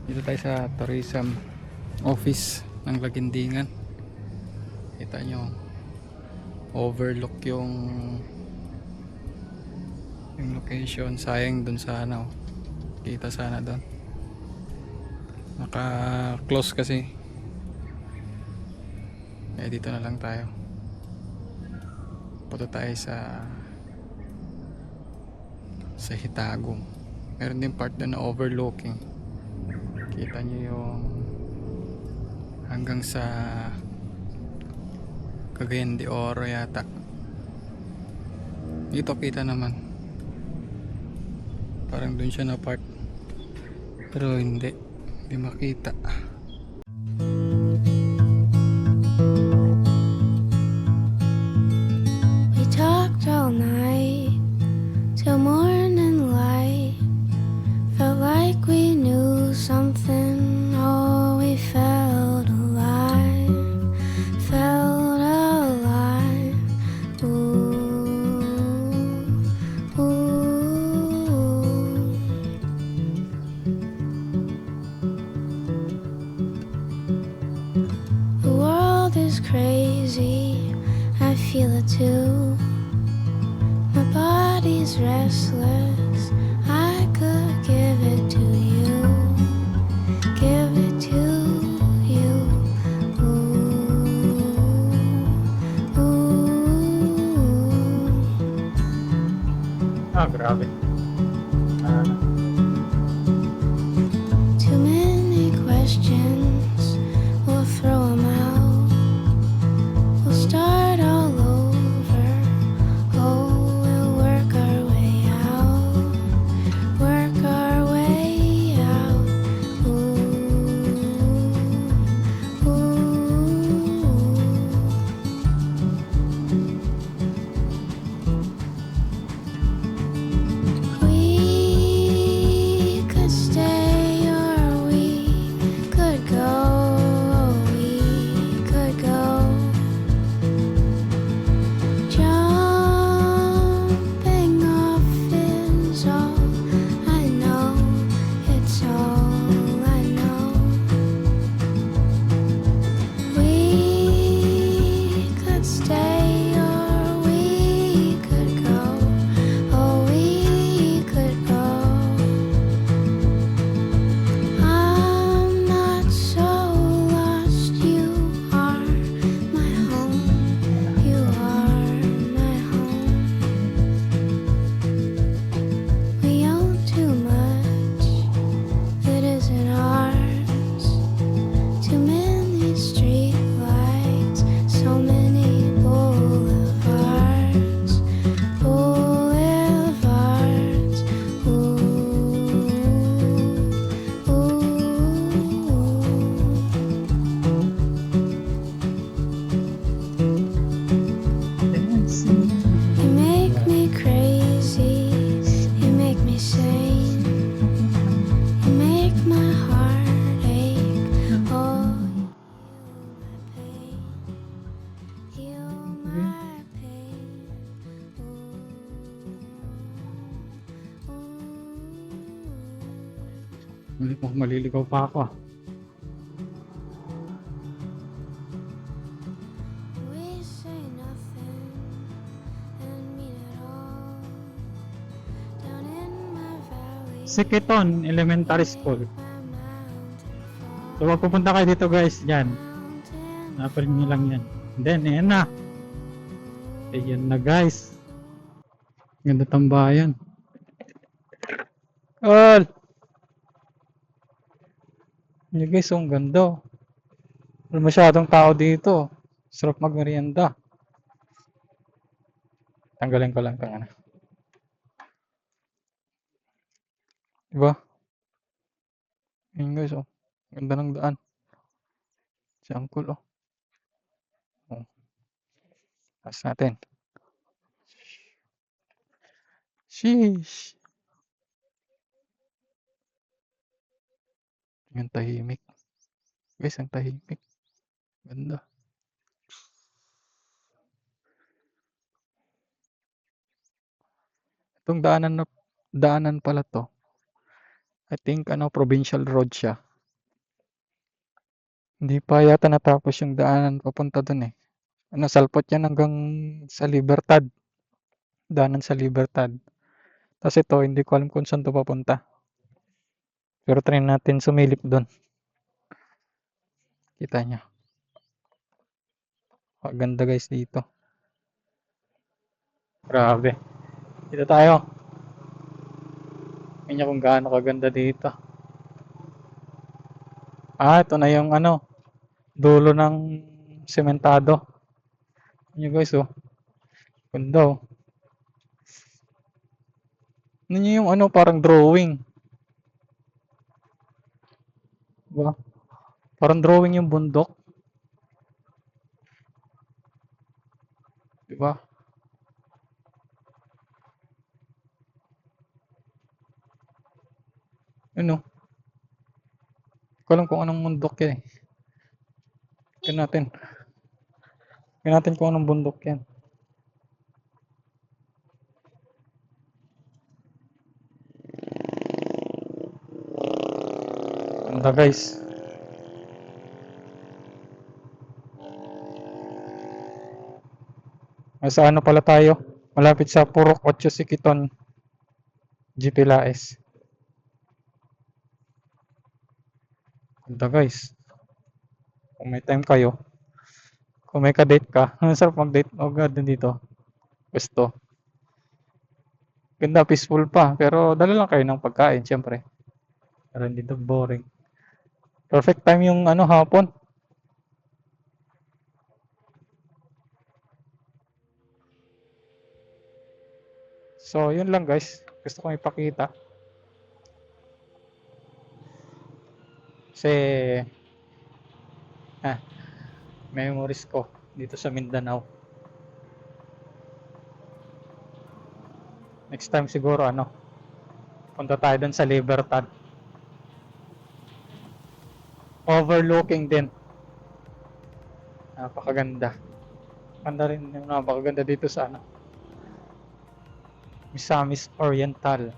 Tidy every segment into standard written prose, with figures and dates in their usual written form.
Dito tayo sa tourism office ng Lagindingan. Kita nyo, overlook yung location. Sayang dun sa ano, kita sana dun. Naka close kasi. Eh dito na lang tayo. Punta tayo sa Hitagum. Meron din part doon na overlooking. Kita nyo yung hanggang sa Cagayan de Oro yata. Dito kita naman. Parang dun siya na part. Pero hindi makita. We talked all night till morning light. Felt like we knew something. Oh, we felt alive. Felt alive. Ooh, ooh. The world is crazy. I feel it too. My body's restless. I could give it to you. Give it to you. Ooh, ooh. Grabe. Too many questions. We'll throw 'em out. We'll start all over. Oh, we'll work our way out. Work our way out. Ooh, ooh. We could stay or we could go. We could go. Jumping off is all I know. It's all I know. We could stay or we could go. Oh, we could go. I'm not so lost. You are my home. You are my home. We own too much that isn't ours. Too many streetlights, so many boulevards. Boulevards. Ooh, ooh. You make me crazy, you make me sane, you make my heart ache. Oh, heal my pain, Maliligaw pa ako. We say nothing and mean it all. Down in my valley, Sikiton Elementary School. my mountain fall. So wag pupunta kayo dito guys, dyan. Mountain Napalin nyo lang yan. Then, ayan na. Ayan na guys. Ganda tambayan. All! Yun guys, ang ganda. Wala masyadong tao dito. Sarap magmerienda. Tanggalin ko lang itong ano. Diba? Yun guys, oh. Ganda ng daan. Si Uncle, oh. Oh. Taas natin. Sheesh. Yung tahimik. Guys, ang tahimik. Ganda. Itong daanan pala to. I think ano, provincial road siya. Hindi pa yata natapos yung daanan papunta dun eh. Ano, salpot yan hanggang sa Libertad. Daanan sa Libertad. Tapos ito, hindi ko alam kung saan to papunta. Pero try natin sumilip dun. Kita nyo. Ganda guys dito. Grabe. Dito tayo. Tingnan nyo kung gaano kaganda dito. Ito na yung ano, dulo ng sementado. Tingnan nyo guys oh. Ganda oh. Tingnan nyo yung ano, parang drawing. Diba? Parang drawing yung bundok. Diba? Ano? Hindi ko alam kung anong bundok yan eh. Tingnan natin. Tingnan natin kung anong bundok yan. Ganda guys. Sa ano pala tayo? Malapit sa Purok 8 Siquiton, GP Laes. Ganda guys. Kung may time kayo, kung may ka-date ka, ang sarap mag-date o garden dito. Gusto. Ganda, peaceful pa. Pero dala lang kayo ng pagkain, syempre. Pero hindi to boring. Perfect time yung ano, hapon. So, yun lang guys. Gusto kong ipakita. Kasi, memories ko dito sa Mindanao. Next time siguro, ano, punta tayo dun sa Libertad. Overlooking din. Napakaganda. Ganda rin yung napakaganda dito sa ano, Misamis Oriental.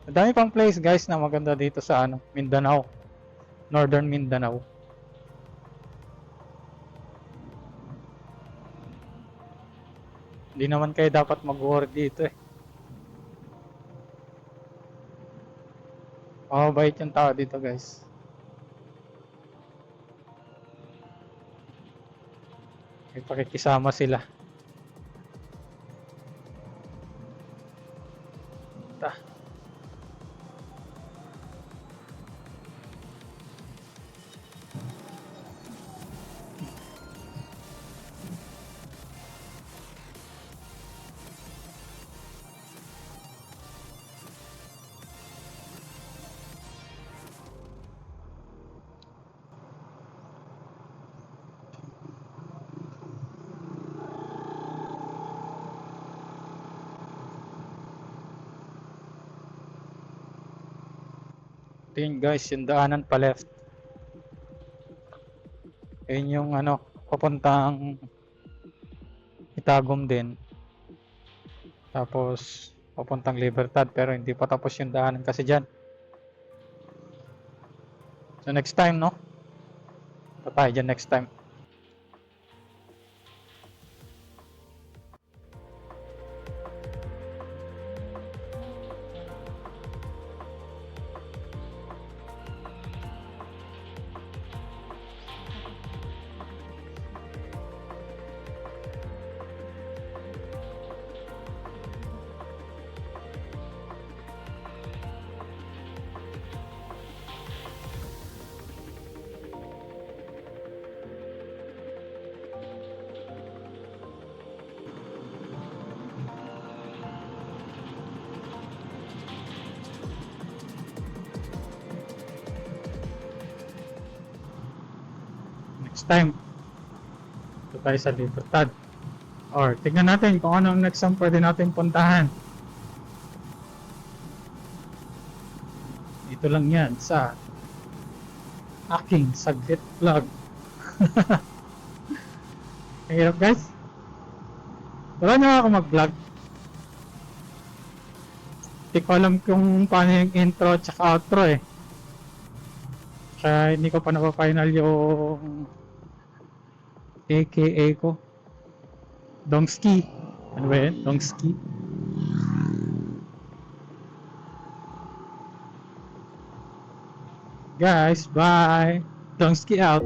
Madami pang place guys na maganda dito sa ano, Mindanao. Northern Mindanao. Hindi naman kayo dapat mag-work dito eh. Mabait yung tao dito guys. May pakikisama sila. Tingin guys, yung daanan pa left. Ayun yung ano, papuntang Itagum din. Tapos papuntang Libertad, pero hindi pa tapos yung daanan kasi dyan. So next time, no? Punta tayo dyan next time. Next time, ito tayo sa Libertad. Or tignan natin kung anong next time pwede natin puntahan. Dito lang yan sa aking saglit vlog. Mahirap guys. Wala na ako mag-vlog. Hindi ko alam kung paano yung intro at outro eh. Kaya hindi ko pa napafinal yung AKA ko. Dongski. Ano ba yun? Dongski. Guys, bye! Dongski out!